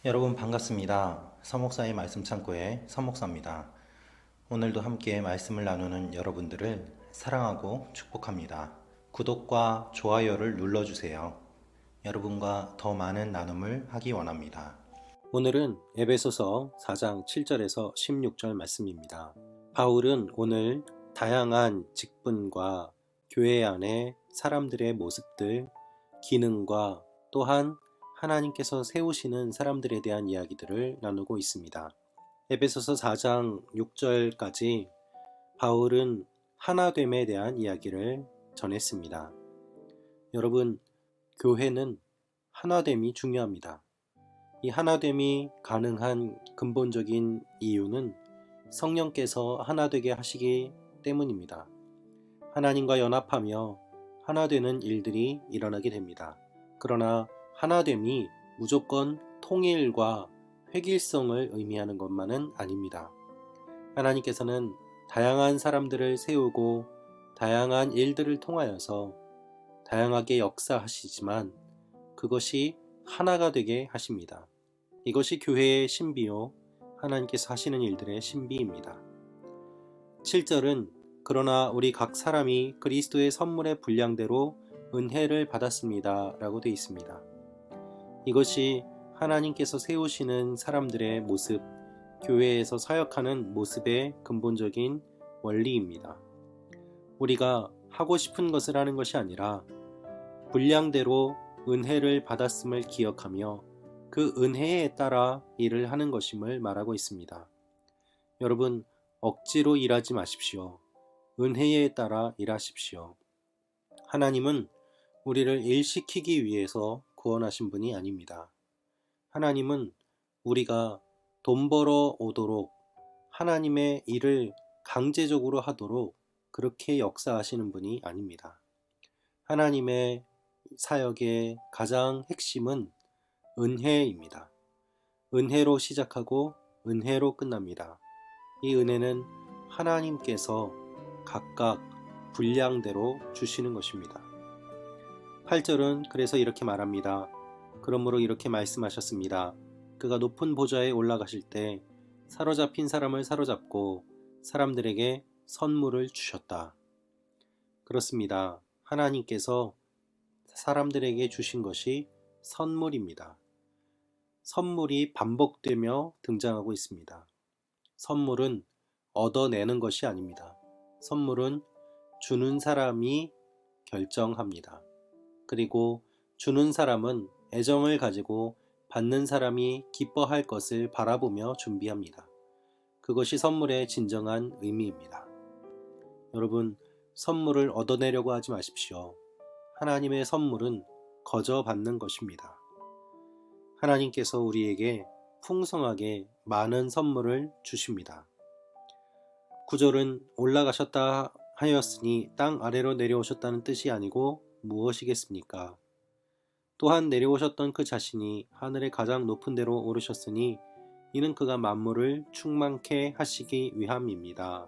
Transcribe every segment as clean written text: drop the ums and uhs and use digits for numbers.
여러분 반갑습니다. 서목사의 말씀 창고의 서목사입니다. 오늘도 함께 말씀을 나누는 여러분들을 사랑하고 축복합니다. 구독과 좋아요를 눌러주세요. 여러분과 더 많은 나눔을 하기 원합니다. 오늘은 에베소서 4장 7절에서 16절 말씀입니다. 바울은 오늘 다양한 직분과 교회 안의 사람들의 모습들, 기능과 또한 하나님께서 세우시는 사람들에 대한 이야기들을 나누고 있습니다. 에베소서 4장 6절까지 바울은 하나됨에 대한 이야기를 전했습니다. 여러분, 교회는 하나됨이 중요합니다. 이 하나됨이 가능한 근본적인 이유는 성령께서 하나되게 하시기 때문입니다. 하나님과 연합하며 하나되는 일들이 일어나게 됩니다. 그러나 하나됨이 무조건 통일과 획일성을 의미하는 것만은 아닙니다. 하나님께서는 다양한 사람들을 세우고 다양한 일들을 통하여서 다양하게 역사하시지만 그것이 하나가 되게 하십니다. 이것이 교회의 신비요, 하나님께서 하시는 일들의 신비입니다. 7절은 그러나 우리 각 사람이 그리스도의 선물의 분량대로 은혜를 받았습니다 라고 되어 있습니다. 이것이 하나님께서 세우시는 사람들의 모습, 교회에서 사역하는 모습의 근본적인 원리입니다. 우리가 하고 싶은 것을 하는 것이 아니라 분량대로 은혜를 받았음을 기억하며 그 은혜에 따라 일을 하는 것임을 말하고 있습니다. 여러분, 억지로 일하지 마십시오. 은혜에 따라 일하십시오. 하나님은 우리를 일시키기 위해서 구원하신 분이 아닙니다. 하나님은 우리가 돈 벌어 오도록 하나님의 일을 강제적으로 하도록 그렇게 역사하시는 분이 아닙니다. 하나님의 사역의 가장 핵심은 은혜입니다. 은혜로 시작하고 은혜로 끝납니다. 이 은혜는 하나님께서 각각 분량대로 주시는 것입니다. 8절은 그래서 이렇게 말합니다. 그러므로 이렇게 말씀하셨습니다. 그가 높은 보좌에 올라가실 때 사로잡힌 사람을 사로잡고 사람들에게 선물을 주셨다. 그렇습니다. 하나님께서 사람들에게 주신 것이 선물입니다. 선물이 반복되며 등장하고 있습니다. 선물은 얻어내는 것이 아닙니다. 선물은 주는 사람이 결정합니다. 그리고 주는 사람은 애정을 가지고 받는 사람이 기뻐할 것을 바라보며 준비합니다. 그것이 선물의 진정한 의미입니다. 여러분, 선물을 얻어내려고 하지 마십시오. 하나님의 선물은 거저 받는 것입니다. 하나님께서 우리에게 풍성하게 많은 선물을 주십니다. 9절은 올라가셨다 하였으니 땅 아래로 내려오셨다는 뜻이 아니고 무엇이겠습니까? 또한 내려오셨던 그 자신이 하늘의 가장 높은 데로 오르셨으니 이는 그가 만물을 충만케 하시기 위함입니다.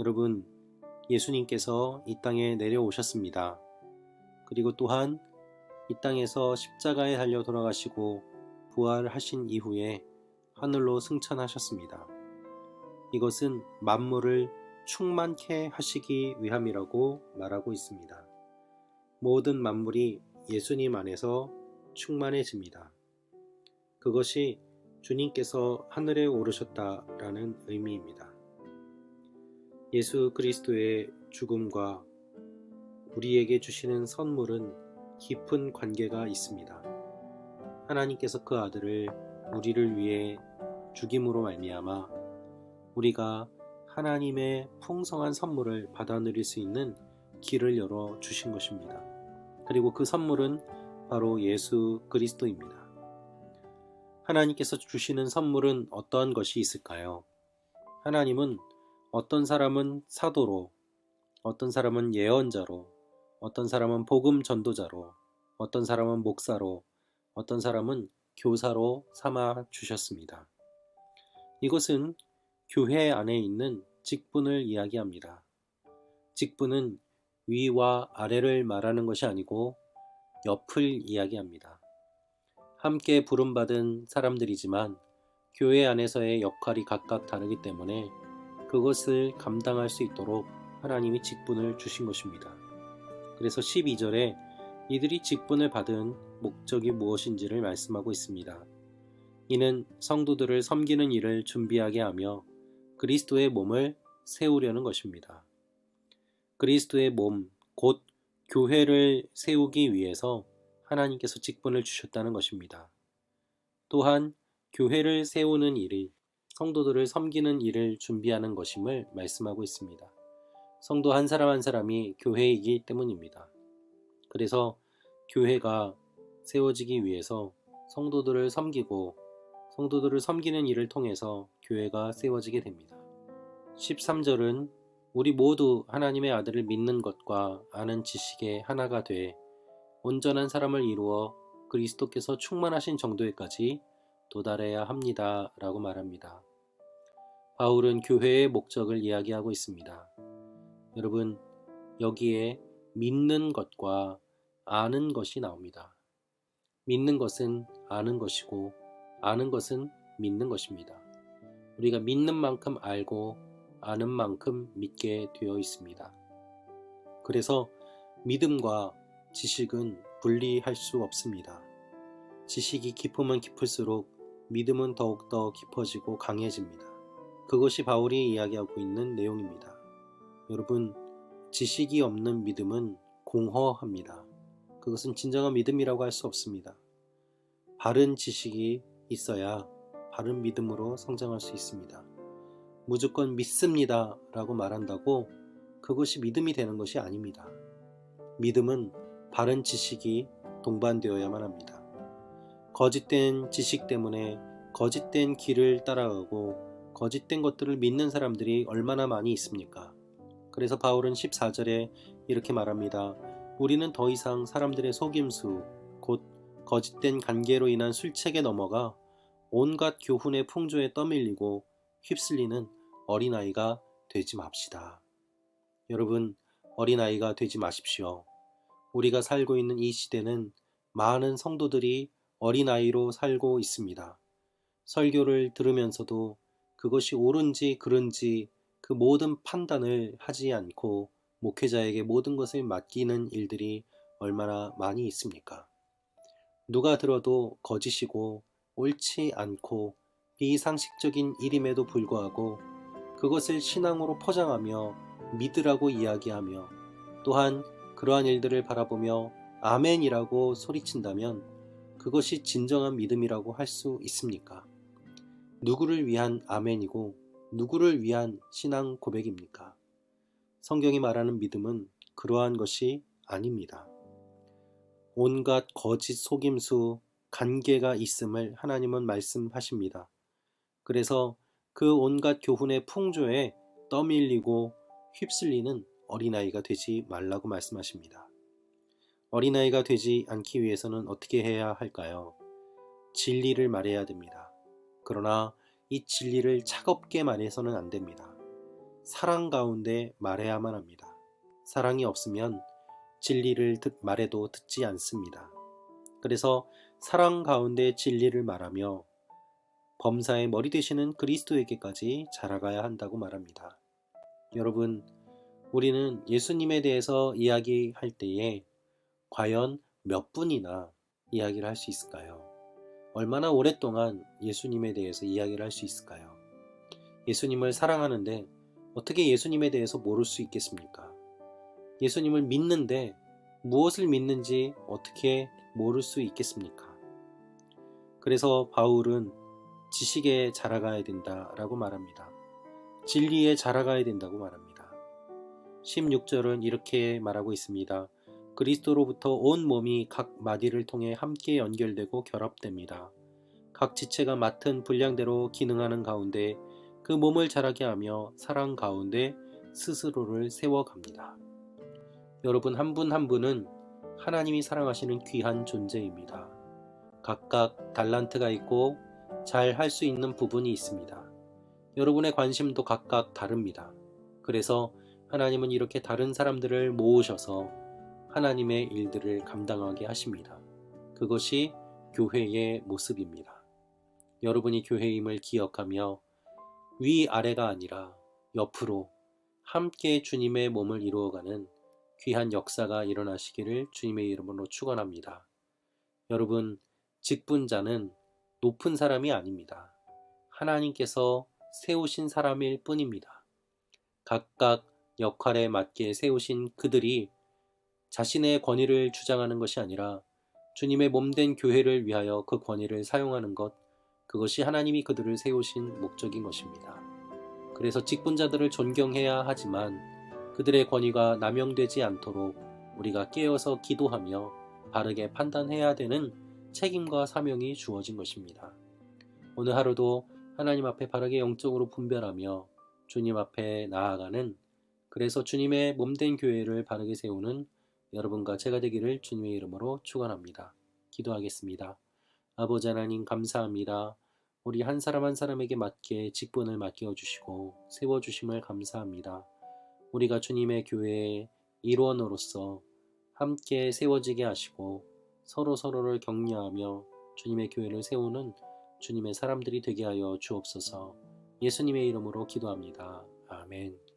여러분, 예수님께서 이 땅에 내려오셨습니다. 그리고 또한 이 땅에서 십자가에 달려 돌아가시고 부활하신 이후에 하늘로 승천하셨습니다. 이것은 만물을 충만케 하시기 위함이라고 말하고 있습니다. 모든 만물이 예수님 안에서 충만해집니다. 그것이 주님께서 하늘에 오르셨다라는 의미입니다. 예수 그리스도의 죽음과 우리에게 주시는 선물은 깊은 관계가 있습니다. 하나님께서 그 아들을 우리를 위해 죽임으로 말미암아 우리가 하나님의 풍성한 선물을 받아 누릴 수 있는 길을 열어 주신 것입니다. 그리고 그 선물은 바로 예수 그리스도입니다. 하나님께서 주시는 선물은 어떠한 것이 있을까요? 하나님은 어떤 사람은 사도로, 어떤 사람은 예언자로, 어떤 사람은 복음 전도자로, 어떤 사람은 목사로, 어떤 사람은 교사로 삼아 주셨습니다. 이것은 교회 안에 있는 직분을 이야기합니다. 직분은 위와 아래를 말하는 것이 아니고 옆을 이야기합니다. 함께 부름받은 사람들이지만 교회 안에서의 역할이 각각 다르기 때문에 그것을 감당할 수 있도록 하나님이 직분을 주신 것입니다. 그래서 12절에 이들이 직분을 받은 목적이 무엇인지를 말씀하고 있습니다. 이는 성도들을 섬기는 일을 준비하게 하며 그리스도의 몸을 세우려는 것입니다. 그리스도의 몸, 곧 교회를 세우기 위해서 하나님께서 직분을 주셨다는 것입니다. 또한 교회를 세우는 일이 성도들을 섬기는 일을 준비하는 것임을 말씀하고 있습니다. 성도 한 사람 한 사람이 교회이기 때문입니다. 그래서 교회가 세워지기 위해서 성도들을 섬기고 성도들을 섬기는 일을 통해서 교회가 세워지게 됩니다. 13절은 우리 모두 하나님의 아들을 믿는 것과 아는 지식에 하나가 돼 온전한 사람을 이루어 그리스도께서 충만하신 정도에까지 도달해야 합니다. 라고 말합니다. 바울은 교회의 목적을 이야기하고 있습니다. 여러분, 여기에 믿는 것과 아는 것이 나옵니다. 믿는 것은 아는 것이고 아는 것은 믿는 것입니다. 우리가 믿는 만큼 알고 아는 만큼 믿게 되어 있습니다. 그래서 믿음과 지식은 분리할 수 없습니다. 지식이 깊으면 깊을수록 믿음은 더욱더 깊어지고 강해집니다. 그것이 바울이 이야기하고 있는 내용입니다. 여러분, 지식이 없는 믿음은 공허합니다. 그것은 진정한 믿음이라고 할 수 없습니다. 바른 지식이 있어야 바른 믿음으로 성장할 수 있습니다. 무조건 믿습니다 라고 말한다고 그것이 믿음이 되는 것이 아닙니다. 믿음은 바른 지식이 동반되어야만 합니다. 거짓된 지식 때문에 거짓된 길을 따라가고 거짓된 것들을 믿는 사람들이 얼마나 많이 있습니까? 그래서 바울은 14절에 이렇게 말합니다. 우리는 더 이상 사람들의 속임수, 곧 거짓된 관계로 인한 술책에 넘어가 온갖 교훈의 풍조에 떠밀리고 휩쓸리는 어린아이가 되지 맙시다. 여러분, 어린아이가 되지 마십시오. 우리가 살고 있는 이 시대는 많은 성도들이 어린아이로 살고 있습니다. 설교를 들으면서도 그것이 옳은지 그른지 그 모든 판단을 하지 않고 목회자에게 모든 것을 맡기는 일들이 얼마나 많이 있습니까? 누가 들어도 거짓이고 옳지 않고 비상식적인 일임에도 불구하고 그것을 신앙으로 포장하며 믿으라고 이야기하며 또한 그러한 일들을 바라보며 아멘이라고 소리친다면 그것이 진정한 믿음이라고 할 수 있습니까? 누구를 위한 아멘이고 누구를 위한 신앙 고백입니까? 성경이 말하는 믿음은 그러한 것이 아닙니다. 온갖 거짓 속임수, 관계가 있음을 하나님은 말씀하십니다. 그래서 그 온갖 교훈의 풍조에 떠밀리고 휩쓸리는 어린아이가 되지 말라고 말씀하십니다. 어린아이가 되지 않기 위해서는 어떻게 해야 할까요? 진리를 말해야 됩니다. 그러나 이 진리를 차갑게 말해서는 안 됩니다. 사랑 가운데 말해야만 합니다. 사랑이 없으면 진리를 말해도 듣지 않습니다. 그래서 사랑 가운데 진리를 말하며 범사의 머리 되시는 그리스도에게까지 자라가야 한다고 말합니다. 여러분, 우리는 예수님에 대해서 이야기할 때에 과연 몇 분이나 이야기를 할 수 있을까요? 얼마나 오랫동안 예수님에 대해서 이야기를 할 수 있을까요? 예수님을 사랑하는데 어떻게 예수님에 대해서 모를 수 있겠습니까? 예수님을 믿는데 무엇을 믿는지 어떻게 모를 수 있겠습니까? 그래서 바울은 지식에 자라가야 된다라고 말합니다. 진리에 자라가야 된다고 말합니다. 16절은 이렇게 말하고 있습니다. 그리스도로부터 온 몸이 각 마디를 통해 함께 연결되고 결합됩니다. 각 지체가 맡은 분량대로 기능하는 가운데 그 몸을 자라게 하며 사랑 가운데 스스로를 세워갑니다. 여러분 한 분 한 분은 하나님이 사랑하시는 귀한 존재입니다. 각각 달란트가 있고 잘 할 수 있는 부분이 있습니다. 여러분의 관심도 각각 다릅니다. 그래서 하나님은 이렇게 다른 사람들을 모으셔서 하나님의 일들을 감당하게 하십니다. 그것이 교회의 모습입니다. 여러분이 교회임을 기억하며 위아래가 아니라 옆으로 함께 주님의 몸을 이루어가는 귀한 역사가 일어나시기를 주님의 이름으로 축원합니다. 여러분, 직분자는 높은 사람이 아닙니다. 하나님께서 세우신 사람일 뿐입니다. 각각 역할에 맞게 세우신 그들이 자신의 권위를 주장하는 것이 아니라 주님의 몸된 교회를 위하여 그 권위를 사용하는 것, 그것이 하나님이 그들을 세우신 목적인 것입니다. 그래서 직분자들을 존경해야 하지만 그들의 권위가 남용되지 않도록 우리가 깨어서 기도하며 바르게 판단해야 되는 책임과 사명이 주어진 것입니다. 오늘 하루도 하나님 앞에 바르게 영적으로 분별하며 주님 앞에 나아가는, 그래서 주님의 몸된 교회를 바르게 세우는 여러분과 제가 되기를 주님의 이름으로 축원합니다. 기도하겠습니다. 아버지 하나님, 감사합니다. 우리 한 사람 한 사람에게 맞게 직분을 맡겨주시고 세워주심을 감사합니다. 우리가 주님의 교회의 일원으로서 함께 세워지게 하시고 서로를 격려하며 주님의 교회를 세우는 주님의 사람들이 되게 하여 주옵소서. 예수님의 이름으로 기도합니다. 아멘.